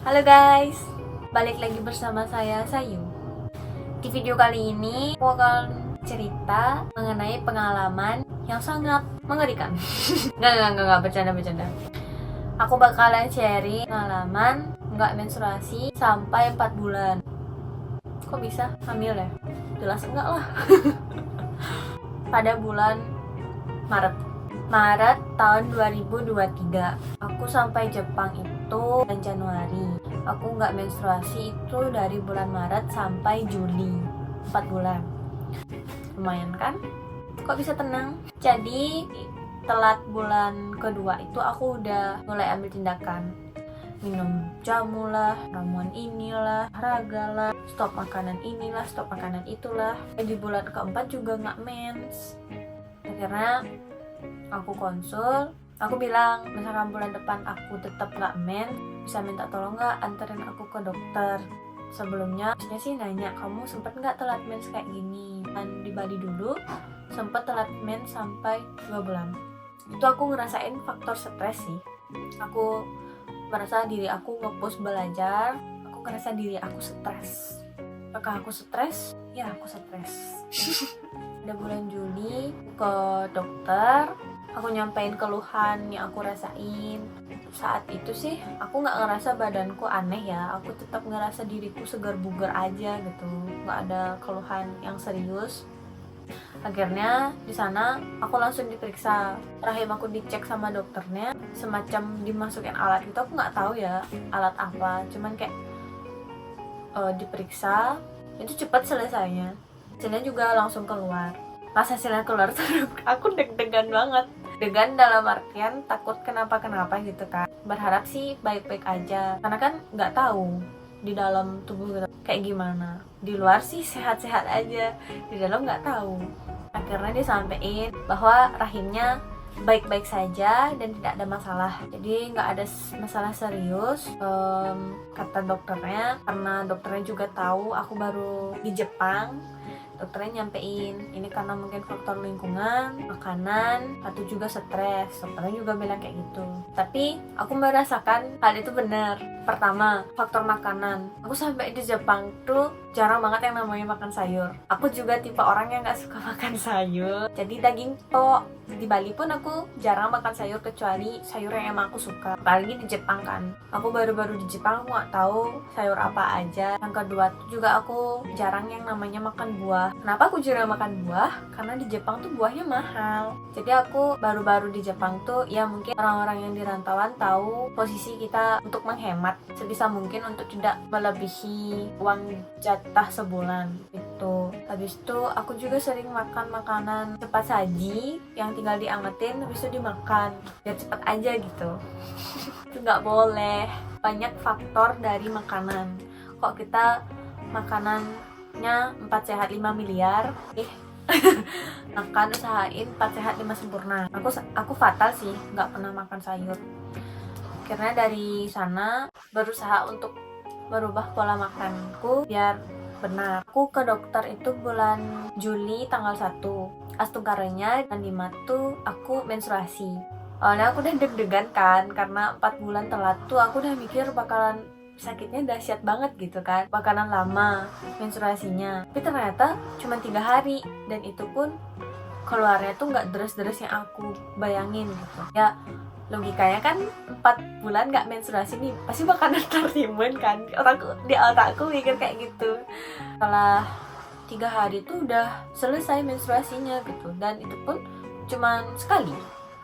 Halo guys, balik lagi bersama saya Sayu. Di video kali ini aku akan cerita mengenai pengalaman yang sangat mengerikan. Nggak, bercanda. Aku bakalan sharing pengalaman nggak menstruasi sampai 4 bulan. Kok bisa hamil ya? Jelas enggak lah. Pada bulan Maret tahun 2023 aku sampai Jepang itu bulan Januari. Aku nggak menstruasi itu dari bulan Maret sampai Juli, 4 bulan. Lumayan kan? Kok bisa tenang? Jadi telat bulan kedua itu aku udah mulai ambil tindakan, minum jamu lah, ramuan inilah, olahraga lah, stop makanan inilah, stop makanan itulah. Di bulan keempat juga nggak mens. Akhirnya aku konsul, aku bilang misalkan bulan depan aku tetap nggak mens, bisa minta tolong nggak anterin aku ke dokter. Sebelumnya biasanya sih nanya, kamu sempet nggak telat mens kayak gini? Dan di Bali dulu sempet telat mens sampai 2 bulan. Itu aku ngerasain faktor stres sih. Aku merasa diri aku nge-push belajar, aku ngerasa diri aku stres. Apakah aku stres? Ya, aku stres. Pada bulan Juli ke dokter, aku nyampein keluhan yang aku rasain. Saat itu sih aku nggak ngerasa badanku aneh ya, aku tetap ngerasa diriku segar bugar aja gitu, nggak ada keluhan yang serius. Akhirnya di sana aku langsung diperiksa, rahim aku dicek sama dokternya, semacam dimasukin alat gitu, aku nggak tahu ya alat apa, cuman kayak diperiksa itu cepat selesainya. Hasilnya juga langsung keluar. Pas hasilnya keluar tuh aku deg-degan banget. Degan dalam artian takut kenapa-kenapa gitu kan. Berharap sih baik-baik aja, karena kan nggak tahu di dalam tubuh kita kayak gimana. Di luar sih sehat-sehat aja, di dalam nggak tahu. Akhirnya disampaikan bahwa rahimnya baik-baik saja dan tidak ada masalah, jadi nggak ada masalah serius, kata dokternya. Karena dokternya juga tahu aku baru di Jepang, dokternya nyampein ini karena mungkin faktor lingkungan, makanan, atau juga stres. Dokternya juga bilang kayak gitu. Tapi aku merasakan hal itu benar. Pertama, faktor makanan. Aku sampai di Jepang tuh jarang banget yang namanya makan sayur. Aku juga tipe orang yang gak suka makan sayur, jadi daging tok. Di Bali pun aku jarang makan sayur kecuali sayur yang emang aku suka. Apalagi di Jepang kan, aku baru-baru di Jepang, aku gak tahu sayur apa aja. Yang kedua tuh juga aku jarang yang namanya makan buah. Kenapa aku jarang makan buah? Karena di Jepang tuh buahnya mahal. Jadi aku baru-baru di Jepang tuh, ya mungkin orang-orang yang di rantauan tahu posisi kita untuk menghemat sebisa mungkin untuk tidak melebihi uang jatah sebulan itu. Habis itu aku juga sering makan makanan cepat saji yang tinggal diangetin habis itu dimakan biar cepet aja gitu. Itu nggak boleh. Banyak faktor dari makanan. Kok kita makanannya 4 sehat 5 miliar, makan usahain 4 sehat 5 sempurna. Aku fatal sih, nggak pernah makan sayur. Karena dari sana berusaha untuk merubah pola makanku biar benar. Aku ke dokter itu bulan Juli tanggal 1. Astungkaranya dan 5 tuh aku menstruasi. Awalnya aku udah deg-degan kan, karena 4 bulan telat tuh aku udah mikir bakalan sakitnya dahsyat banget gitu kan, bakalan lama menstruasinya. Tapi ternyata cuma 3 hari, dan itu pun keluarnya tuh nggak deres-deres yang aku bayangin gitu. Ya logikanya kan 4 bulan nggak menstruasi nih pasti bakalan tertimbun kan. Di otakku mikir kayak gitu. Setelah 3 hari tuh udah selesai menstruasinya gitu, dan itu pun cuman sekali,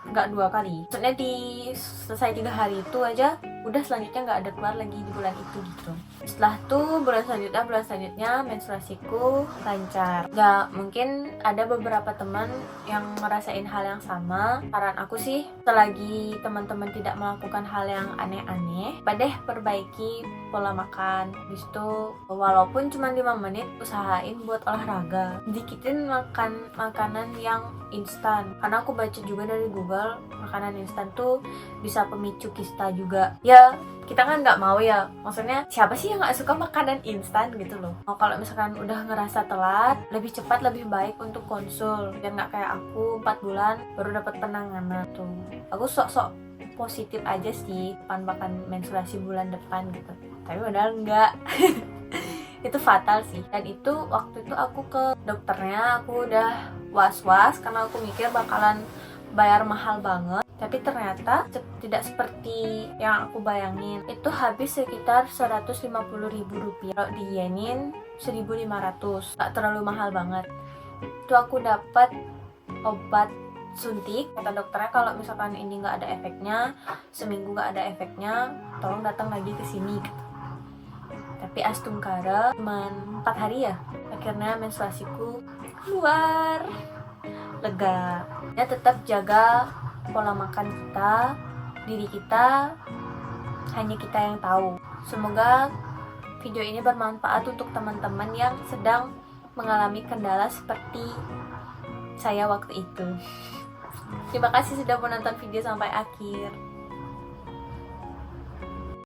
nggak 2 kali. Maksudnya di selesai 3 hari itu aja udah, selanjutnya nggak ada keluar lagi di bulan itu gitu. Setelah tuh bulan selanjutnya menstruasiku lancar. Ya mungkin ada beberapa teman yang ngerasain hal yang sama. Saran aku sih, selagi teman-teman tidak melakukan hal yang aneh-aneh, deh perbaiki pola makan. Habis itu walaupun cuma 5 menit, usahain buat olahraga. Dikitin makan makanan yang instan, karena aku baca juga dari Google makanan instan tuh bisa pemicu kista juga. Ya kita kan nggak mau ya, maksudnya siapa sih yang nggak suka makanan instan gitu loh. Kalau misalkan udah ngerasa telat, lebih cepat lebih baik untuk konsul, biar nggak kayak aku 4 bulan baru dapat penanganan tuh. Aku sok-sok positif aja sih, bakal menstruasi bulan depan gitu, tapi padahal enggak. Itu fatal sih. Dan itu waktu itu aku ke dokternya, aku udah was-was karena aku mikir bakalan bayar mahal banget, tapi ternyata tidak seperti yang aku bayangin. Itu habis sekitar 150.000 rupiah, kalau di yenin 1.500, gak terlalu mahal banget. Itu aku dapat obat suntik, kata dokternya kalau misalkan ini nggak ada efeknya, seminggu nggak ada efeknya, tolong datang lagi ke sini gitu. Tapi astungkara cuman 4 hari ya, akhirnya menstruasiku keluar, lega. Ya tetap jaga pola makan kita, diri kita hanya kita yang tahu. Semoga video ini bermanfaat untuk teman-teman yang sedang mengalami kendala seperti saya waktu itu. Terima kasih sudah menonton video sampai akhir.